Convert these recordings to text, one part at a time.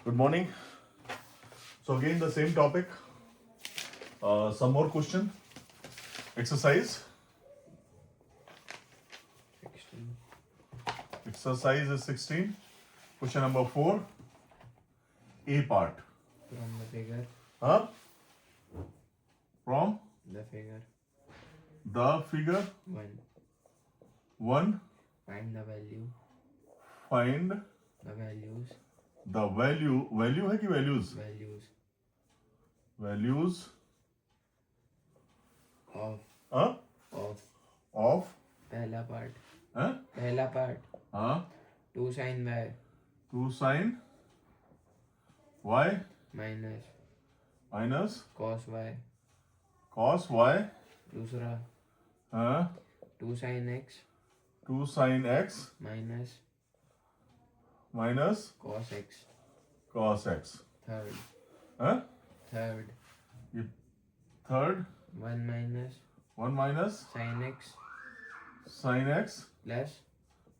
Good morning. So again the same topic. Some more question. Exercise. 16. Exercise is 16. Question number 4. A part. From the figure, Huh? From the figure the figure 1. 1. Find the value, Find the values, the value. Value है कि values? values Values of huh? of Of पहला part huh? पहला part Huh? 2 sin y 2 sin y minus minus cos y. cos y दूसरा huh? 2 sin x 2 sin x minus minus cos x. cos x. Third Huh? third ये third 1 minus 1 minus sin x sin x plus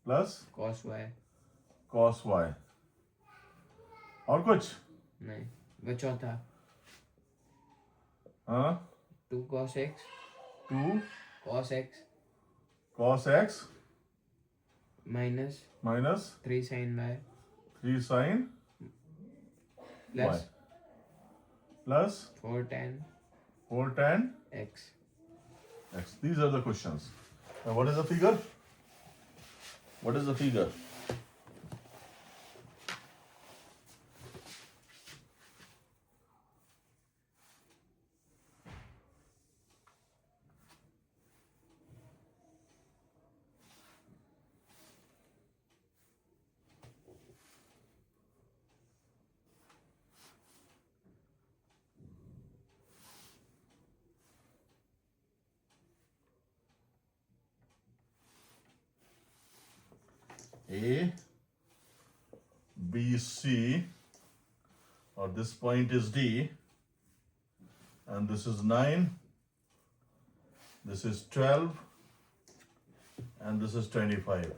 plus cos y. cos y. और कुछ नहीं वो चौथा हाँ 2 cos x 2 cos x cos x minus minus 3 sin y 3 sin plus y plus 4 tan 4 tan x. x. These are the questions. Now what is the figure? What is the figure? A, B, C, or this point is D, and this is 9, this is 12, and this is 25.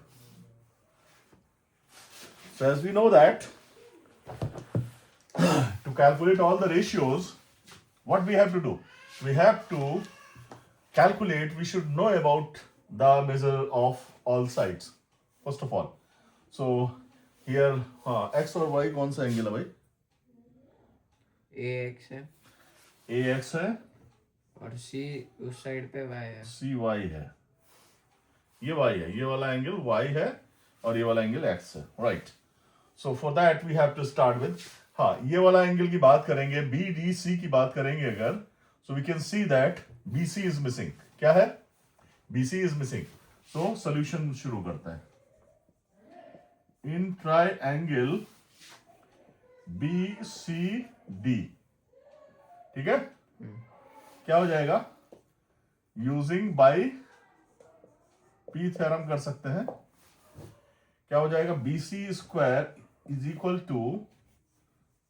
So as we know that, to calculate all the ratios, what we have to do? We have to calculate, we should know about the measure of all sides, first of all. So here x और y कौन सा angle है भाई? ax है ax है और c उस side पे y है. cy है, ये y है, ये वाला एंगल y है और ये वाला एंगल x है, right. So for that we have to start with ये वाला एंगल की बात करेंगे, BDC की बात करेंगे अगर, so we can see that BC is missing. क्या है? BC is missing. So solution शुरू करते हैं. इन ट्राइंगल BCD, ठीक है, क्या हो जाएगा? यूजिंग बाय P थ्योरम कर सकते हैं. क्या हो जाएगा? BC square is equal to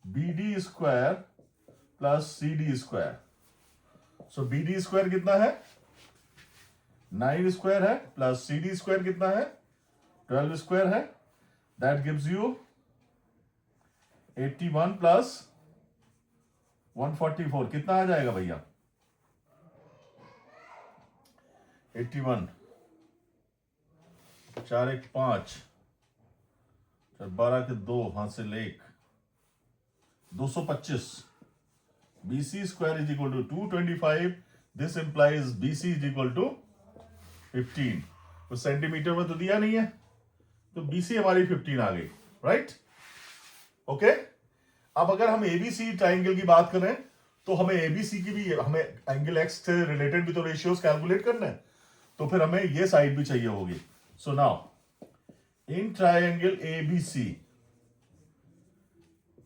BD square plus CD square. So BD square कितना है? 9 स्क्वायर है प्लस CD स्क्वायर कितना है? 12 स्क्वायर है. That gives you 81 plus 144. कितना आ जाएगा भैया? 81 4 1 5 12 के 2 हाथ से ले 1 225. BC square is equal to 225. This implies BC is equal to 15. तो सेंटीमीटर में तो दिया नहीं है, तो BC हमारी 15 आ गई, राइट. ओके. अब अगर हम ABC ट्राइंगल की बात करें तो हमें ABC की भी, हमें एंगल X से रिलेटेड भी तो रेशियोज कैलकुलेट करना है, तो फिर हमें ये साइड भी चाहिए होगी. So now in triangle ABC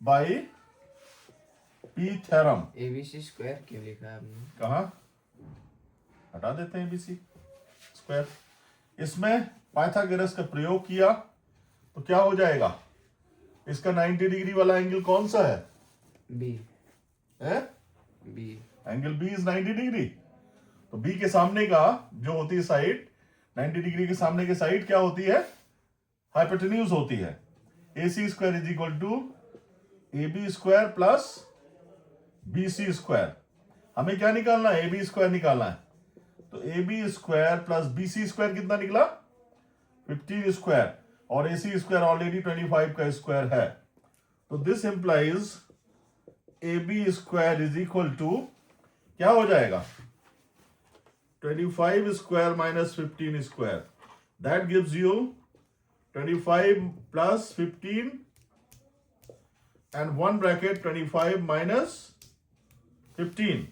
by P theorem. abc square क्यों लिखा है आपने? कहा हटा देते हैं ABC स्क्वायर. इसमें पाइथागोरस का प्रयोग किया तो क्या हो जाएगा? इसका 90 डिग्री वाला एंगल कौन सा है? b है? b angle B is 90 degree. तो B के सामने का जो होती है साइड, 90 डिग्री के सामने की साइड क्या होती है? हाइपोटेन्यूज होती है. AC square is equal to A B square plus B C square. हमें क्या निकालना है? ए बी स्क्वायर निकालना है। तो A B square plus B C square कितना निकला? 15 स्क्वायर, और ए सी स्क्वायर ऑलरेडी 25 का स्क्वायर है। तो this implies A B square is equal to क्या हो जाएगा? 25 square minus 15 square, that gives you 25 plus 15 and one bracket 25 minus 15।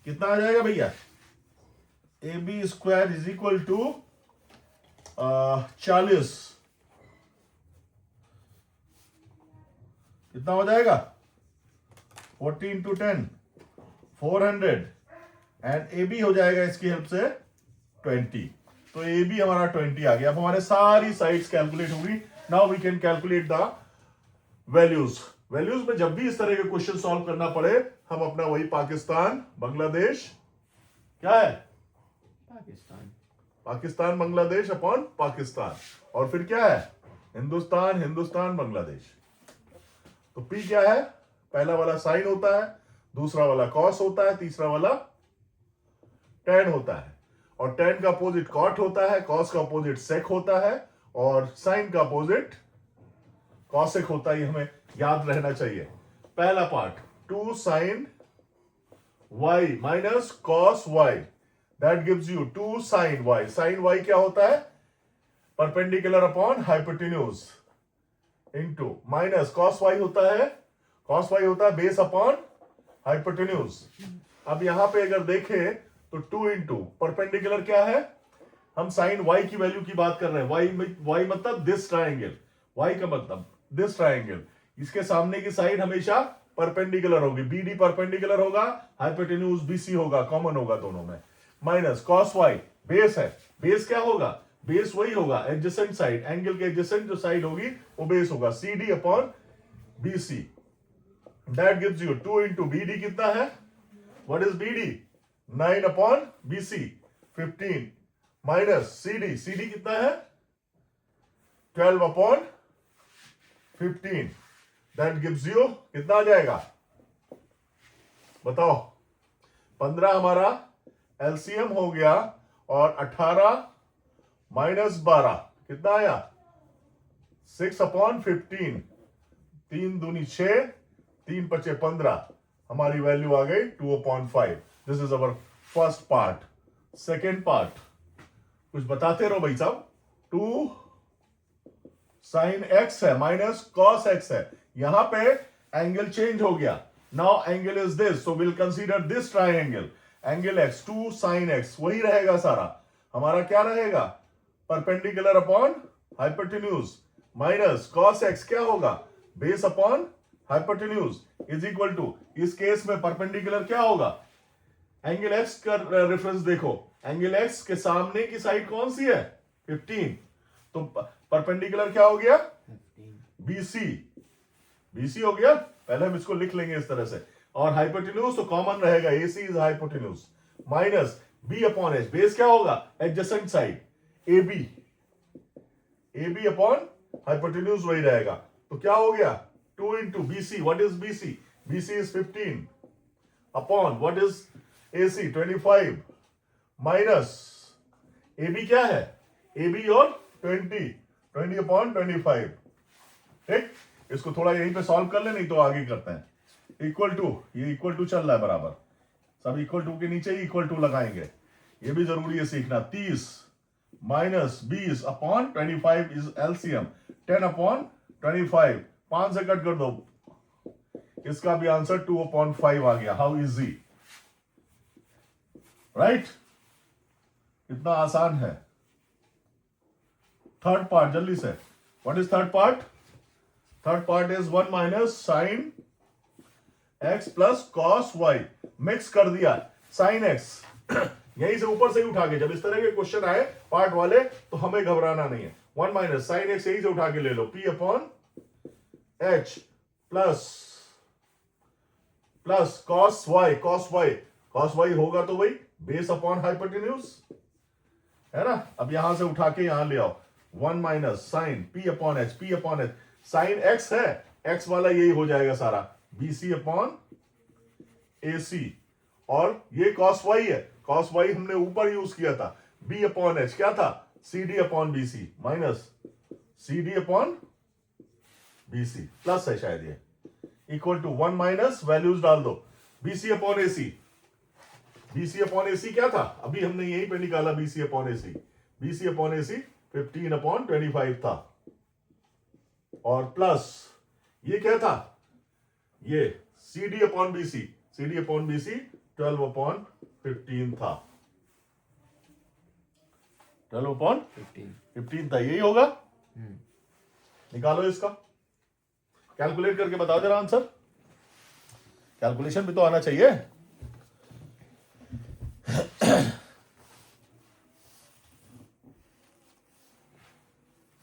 कितना आ जाएगा भैया? A B square is equal to 40। कितना हो जाएगा? 40 इंटू 10 400, एंड ए बी हो जाएगा इसकी हेल्प से 20। तो ए बी हमारा 20 आ गया। अब हमारे सारी साइड्स कैलकुलेट होगी। Now we can calculate the values. Values में जब भी इस तरह के क्वेश्चन सॉल्व करना पड़े, हम अपना वही पाकिस्तान बांग्लादेश, क्या है? पाकिस्तान। पाकिस्तान बांग्लादेश अपॉन पाकिस्तान, और फिर क्या है? हिंदुस्तान हिंदुस्तान बांग्लादेश। तो पी क्या है? पहला वाला साइन होता है, दूसरा वाला कॉस होता है, तीसरा वाला टेन होता है, और टेन का अपोजिट कॉट होता है, कॉस का अपोजिट सेक होता है, और साइन का अपोजिट कॉसेक होता है। ये हमें याद रहना चाहिए। पहला part 2 sine y minus cos y, that gives you 2 sine y। Sine y क्या होता है? Perpendicular upon hypotenuse into minus cos y होता है, कॉस y होता है बेस अपॉन हाइपोटेन्यूज। अब यहां पे अगर देखें तो 2 इंटू परपेंडिकुलर क्या है? हम साइन y की वैल्यू की बात कर रहे हैं। y मतलब दिस ट्राइंगल, y का मतलब दिस ट्राइंगल। इसके सामने की साइड हमेशा परपेंडिकुलर होगी, BD परपेंडिकुलर होगा, हाइपोटेन्यूज BC होगा, कॉमन होगा दोनों में। माइनस कॉस y बेस है, बेस क्या होगा? बेस वही होगा एडजेसेंट साइड, एंगल के एडजेसेंट जो साइड होगी वो बेस होगा, CD upon BC। That gives you 2 into BD कितना है? What is BD? 9 upon BC 15 minus CD, CD कितना है? 12 अपॉन 15। दैट गिव्स यू कितना आ जाएगा? बताओ। 15 हमारा एलसीएम हो गया, और 18 माइनस 12 कितना आया? 6 अपॉन 15। 3 दूनी 6, 3 पचे 15, हमारी वैल्यू आ गई 2/5। This is our first part. Second part कुछ बताते रहो भाई साहब। 2 साइन x है माइनस कॉस x है, यहां पे एंगल चेंज हो गया। Now angle is this, so will consider this triangle. Angle x 2 sine x वही रहेगा सारा। हमारा क्या रहेगा? Perpendicular upon hypotenuse minus cos x क्या होगा? Base upon hypotenuse is equal to, इस केस में परपेंडिकुलर क्या होगा? एंगल x का रेफरेंस देखो, एंगल x के सामने की साइड कौन सी है? 15। तो परपेंडिकुलर क्या हो गया? BC। BC हो गया। पहले हम इसको लिख लेंगे इस तरह से, और हाइपोटेन्यूज तो कॉमन रहेगा, AC is hypotenuse minus B upon H। Base क्या होगा? Adjacent side AB, AB upon hypotenuse वही रहेगा। तो क्या हो गया? 2 into BC, what is BC? BC is 15 upon what is AC 25 minus AB क्या है? AB और 20 अपॉन 25। ठीक, इसको थोड़ा यहीं पे सॉल्व कर ले, नहीं तो आगे करते हैं। इक्वल टू, ये इक्वल टू चल रहा है बराबर, सब इक्वल टू के नीचे ही इक्वल टू लगाएंगे, ये भी जरूरी है सीखना। 30 minus 20 upon 25 is LCM 10 upon 25। 5 से कट कर दो, इसका भी आंसर 2/5 आ गया। How easy, right? इतना आसान है। थर्ड पार्ट जल्दी से, what is third part? Third part is 1 minus sine x plus cos y। Mix कर दिया साइन x, यहीं से ऊपर से ही उठा के, जब इस तरह के क्वेश्चन आए पार्ट वाले तो हमें घबराना नहीं है। 1 माइनस साइन x यहीं से उठा के ले लो, p upon h plus cos y। Cos y होगा तो वही बेस अपॉन हाइपोटेन्यूज है ना। अब यहां से उठा के यहां ले आओ, 1 minus sine p upon h। Sine x है एक्स वाला यही हो जाएगा सारा, BC अपॉन AC, और ये cos y है, cos y हमने ऊपर यूज किया था, B अपॉन H क्या था, CD upon BC minus CD upon BC, plus है शायद ये, इक्वल टू 1 माइनस वैल्यूज डाल दो, BC upon AC, BC upon AC क्या था, अभी हमने यहीं पे निकाला BC upon AC, BC upon AC 15 upon 25 था, और प्लस ये क्या था, ये CD upon BC, CD upon BC 12 upon 15 था, 12 अपॉन 15 था, यही होगा। निकालो इसका, कैलकुलेट करके बताओ जरा आंसर, कैलकुलेशन भी तो आना चाहिए।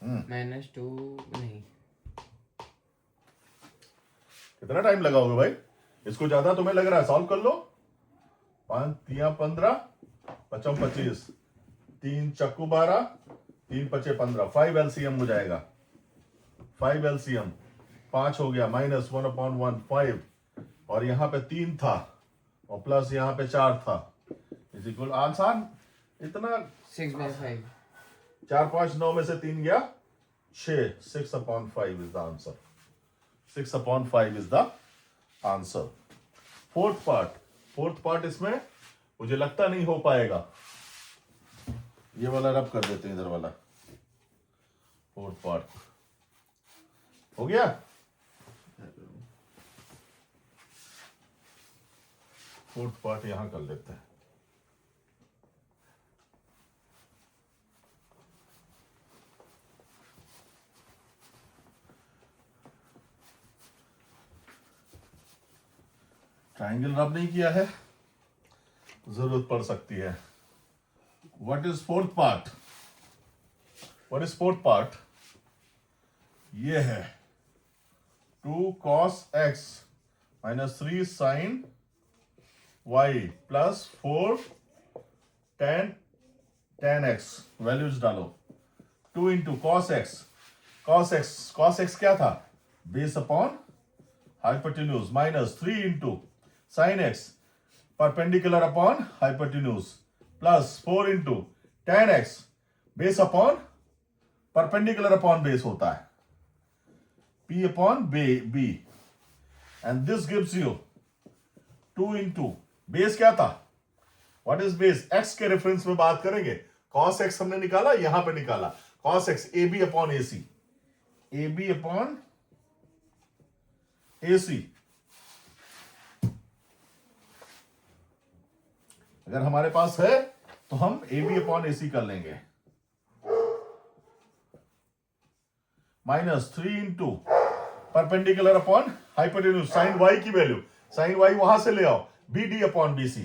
-2 नहीं, कितना टाइम लगाओगे भाई, इसको ज्यादा तुम्हें लग रहा है, सॉल्व कर लो। 5 3 15 5 25, 3 चक्कू 12, 3 5 15, 5 LCM हो जाएगा, 5 LCM, 5 हो गया, माइनस 1 अपॉन 1 5, और यहां पे 3 था और प्लस यहां पे 4 था, इज इक्वल, आसान इतना, 6/5, 4 5 9 में से 3 गया 6, 6 upon 5 is the answer, 6 upon 5 is the answer. Fourth part इसमें मुझे लगता नहीं हो पाएगा, ये वाला रब कर देते हैं, इधर वाला फोर्थ पार्ट हो गया। फोर्थ पार्ट यहां कर लेते हैं, ट्राइंगल रब नहीं किया है, जरूरत पड़ सकती है। What is fourth part, what is fourth part, ये है 2 cos x minus 3 sin y plus 4 tan x, values डालो, 2 इंटू cos x क्या था, base upon hypotenuse, minus 3 into sin x perpendicular upon hypotenuse, plus 4 into tan x base upon perpendicular upon base होता है, P upon B, and this gives you 2 into base क्या था, what is base, x के reference में बात करेंगे, cos x हमने निकाला, यहां पे निकाला cos x, AB upon AC, AB upon AC, अगर हमारे पास है तो हम AB अपॉन AC कर लेंगे, minus 3 into perpendicular upon hypotenuse, sine y की वैल्यू, साइन y वहां से ले आओ, BD अपॉन BC,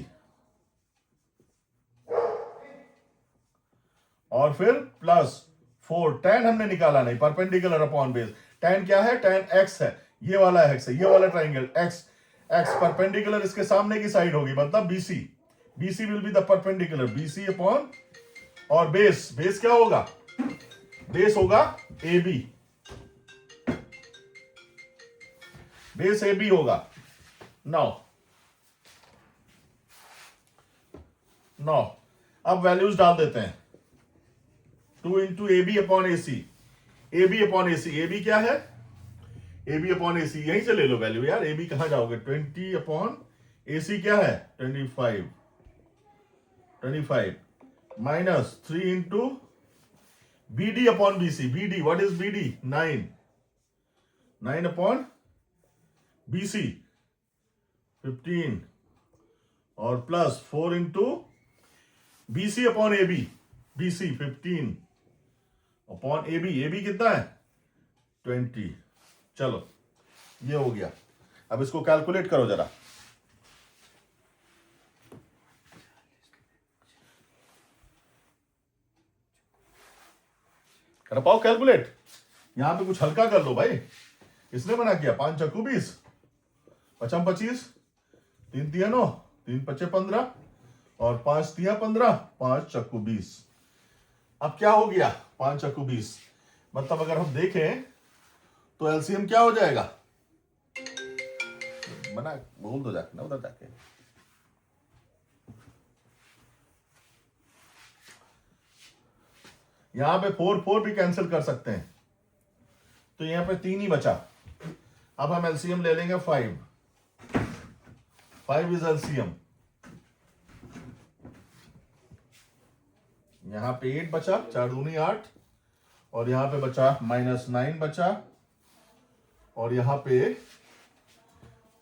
और फिर प्लस 4 tan हमने निकाला नहीं, परपेंडिकुलर अपॉन बेस, tan क्या है, tan x है, ये वाला x है, ये वाला ट्राइंगल x परपेंडिकुलर इसके सामने की साइड होगी, मतलब BC will be the perpendicular, BC upon, और बेस क्या होगा, बेस होगा AB, बेस AB होगा। नाउ अब वैल्यूज डाल देते हैं, 2 into AB upon AC, AB upon AC, AB क्या है, AB अपॉन AC, यहीं से ले लो वैल्यू यार, AB कहां जाओगे, 20 अपॉन AC क्या है, 25 minus 3 into BD upon BC, BD what is BD, 9 upon BC 15, और plus 4 into BC upon AB, BC 15 upon AB कितना है, 20, चलो ये हो गया। अब इसको कैलकुलेट करो जरा, कर पाओ कैलकुलेट, यहां पे कुछ हल्का कर लो भाई, इसने मना किया, 5 चक्कू 20, 5 25, 3 3 9, 3 5 15, और 5 3 15, 5 चक्कू 20। अब क्या हो गया, 5 चक्कू 20, मतलब अगर हम देखें तो एलसीएम क्या हो जाएगा, बना बोल दो जाके ना उधर जाके। यहां पे 4 4 भी कैंसिल कर सकते हैं, तो यहां पे 3 ही बचा। अब हम एलसीएम ले लेंगे 5 इज एलसीएम। यहां पे 8 बचा, 4 दूनी 8, और यहां पे बचा -9 बचा, और यहां पे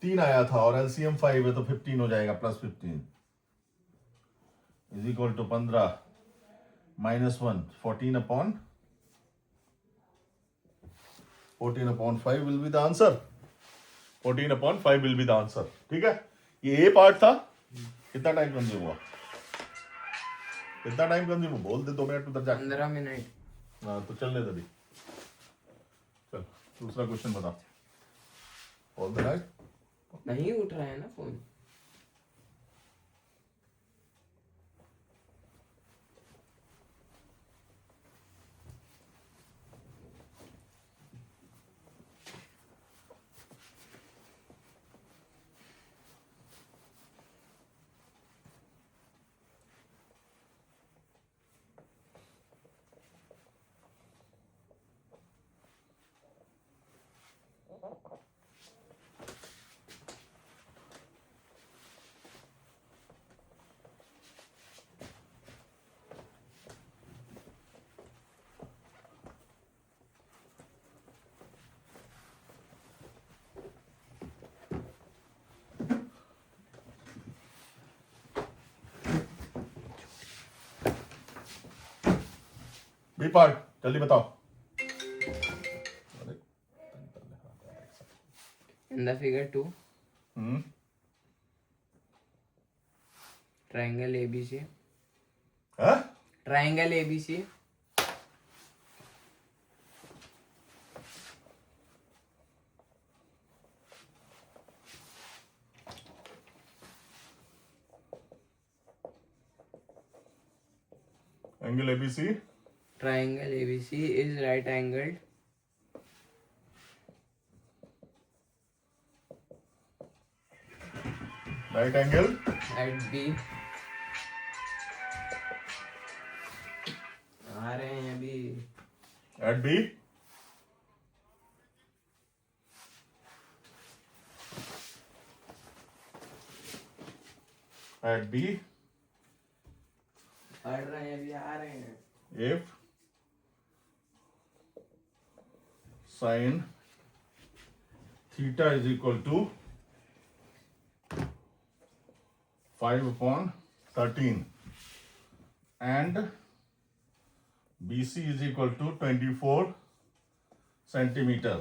3 आया था, और एलसीएम 5 है तो 15 हो जाएगा, +15 is equal to 15 -1 14/5 will be the answer. 14/5 will be the answer. ठीक है, ये ए पार्ट था। कितना टाइम कंज्यूम हुआ? कितना टाइम कंज्यूम? बोल दे 2 मिनट उधर जाके। 15 मिनट। हाँ तो चलने दे अभी। चल दूसरा क्वेश्चन बता। All the right. नहीं उठ रहा है ना फोन। बी पार्ट जल्दी बताओ। In the figure 2, hmm triangle ABC. हाँ? Triangle ABC. Angle ABC. Triangle ABC is right angled right angle at B. आ रहे हैं अभी। Eight B. एट बी पढ़ रहे हैं अभी, आ रहे हैं। if sin theta is equal to 5/13 and BC is equal to 24 centimeter.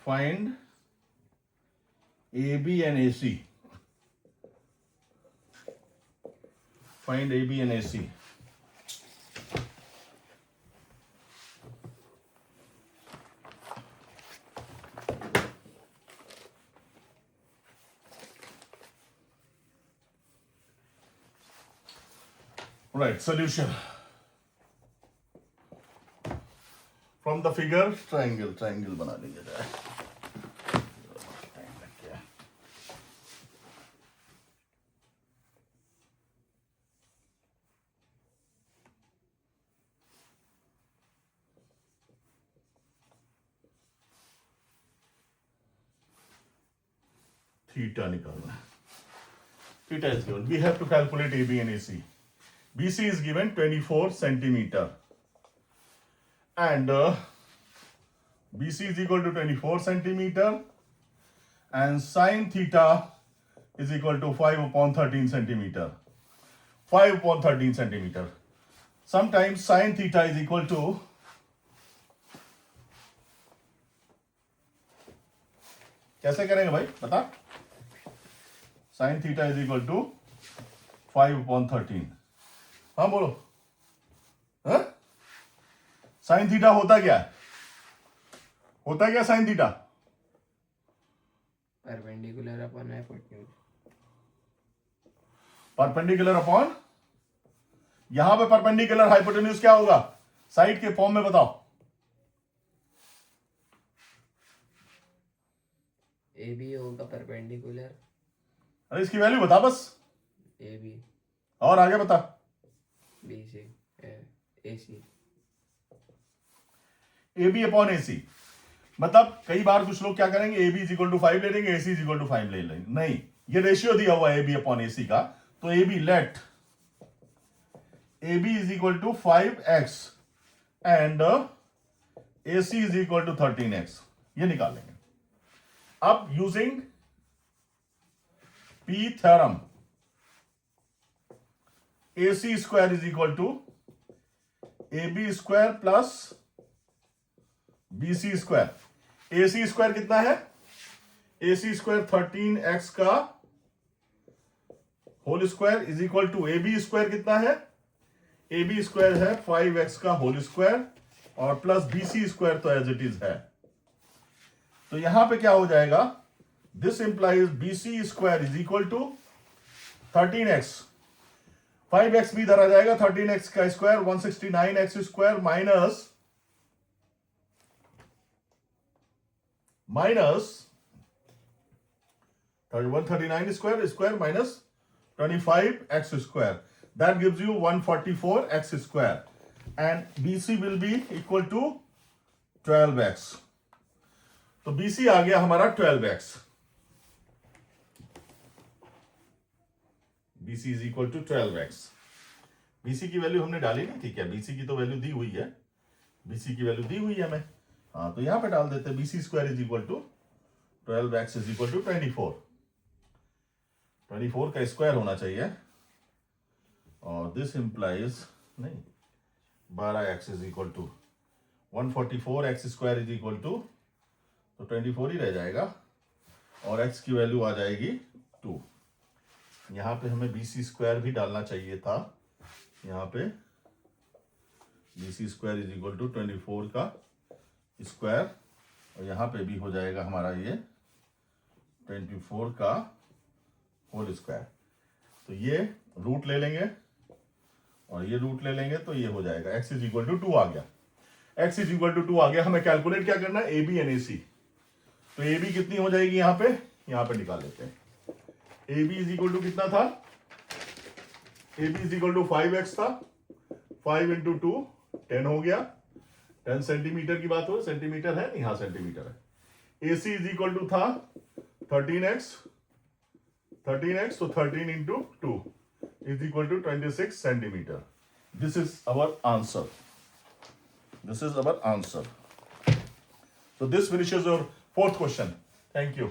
Find AB and AC. Find AB and AC. Right, solution. From the figure, triangle बना लेंगे जरा। Time लग गया। Theta निकालना है। Theta is given. We have to calculate AB and AC. BC is given 24 centimeter. And BC is equal to 24 centimeter. And sin theta is equal to 5/13 centimeter. 5/13 centimeter. Sometimes sin theta is equal to कैसे करेंगे भाई बता। sin theta is equal to 5/13। हाँ बोलो। हाँ? sin theta होता क्या है? होता क्या sin theta? Perpendicular upon hypotenuse. Perpendicular upon, यहां पे परपेंडिकुलर हाइपोटेन्यूज क्या होगा? साइड के फॉर्म में बताओ। ए बी होगा परपेंडिकुलर अरे इसकी वैल्यू बता बस, ए बी और आगे बता। B C A C A B upon A C, मतलब कई बार कुछ लोग क्या करेंगे, A B is equal to 5 ले लेंगे, A C is equal to 5 ले लेंगे। नहीं, ये रेशियो दिया हुआ है A B upon A C का, तो A B let A B is equal to 5x and A C is equal to 13x, ये निकाल लेंगे। अब using P theorem, A C square is equal to A B square plus B C square. A C square कितना है, A C square 13x का whole square is equal to A B square कितना है, A B square है 5x का whole square और plus B C square तो as it is है। तो यहां पे क्या हो जाएगा, this implies B C square is equal to 13x, 5x भी इधर आ जाएगा, 13x का square 169x square minus 139 square minus 25x square, that gives you 144x square, and BC will be equal to 12x। तो BC आ गया हमारा 12x, BC is equal to 12x। BC की value हमने डाली नहीं थी क्या, BC की तो वैल्यू दी हुई है, BC की वैल्यू दी हुई है हमें, हाँ तो यहां पे डाल देते हैं BC square is equal to 12x is equal to 24 का स्क्वायर होना चाहिए, और दिस इंप्लाइज नहीं 12x is equal to 144x square is equal to, तो 24 ही रह जाएगा और x की वैल्यू आ जाएगी 2। यहां पे हमें BC स्क्वायर भी डालना चाहिए था, यहां पे BC square is equal to 24 का स्क्वायर, और यहां पे भी हो जाएगा हमारा ये 24 का होल स्क्वायर। तो ये रूट ले लेंगे और ये रूट ले लेंगे, तो ये हो जाएगा x इज इक्वल टू 2 आ गया, x इज इक्वल टू 2 आ गया। हमें कैलकुलेट क्या करना है, ए बी एंड ए सी। तो ए बी कितनी हो जाएगी, यहां पे निकाल लेते हैं। A B is equal to कितना था, A B is equal to 5x था, 5 इंटू 2 10 हो गया, 10 सेंटीमीटर की बात हो, सेंटीमीटर है नहीं, हाँ सेंटीमीटर है। A C is equal to था 13x, तो 13 into 2 is equal to 26 centimetre. This is our answer, this is our answer. So this finishes your fourth question. Thank you.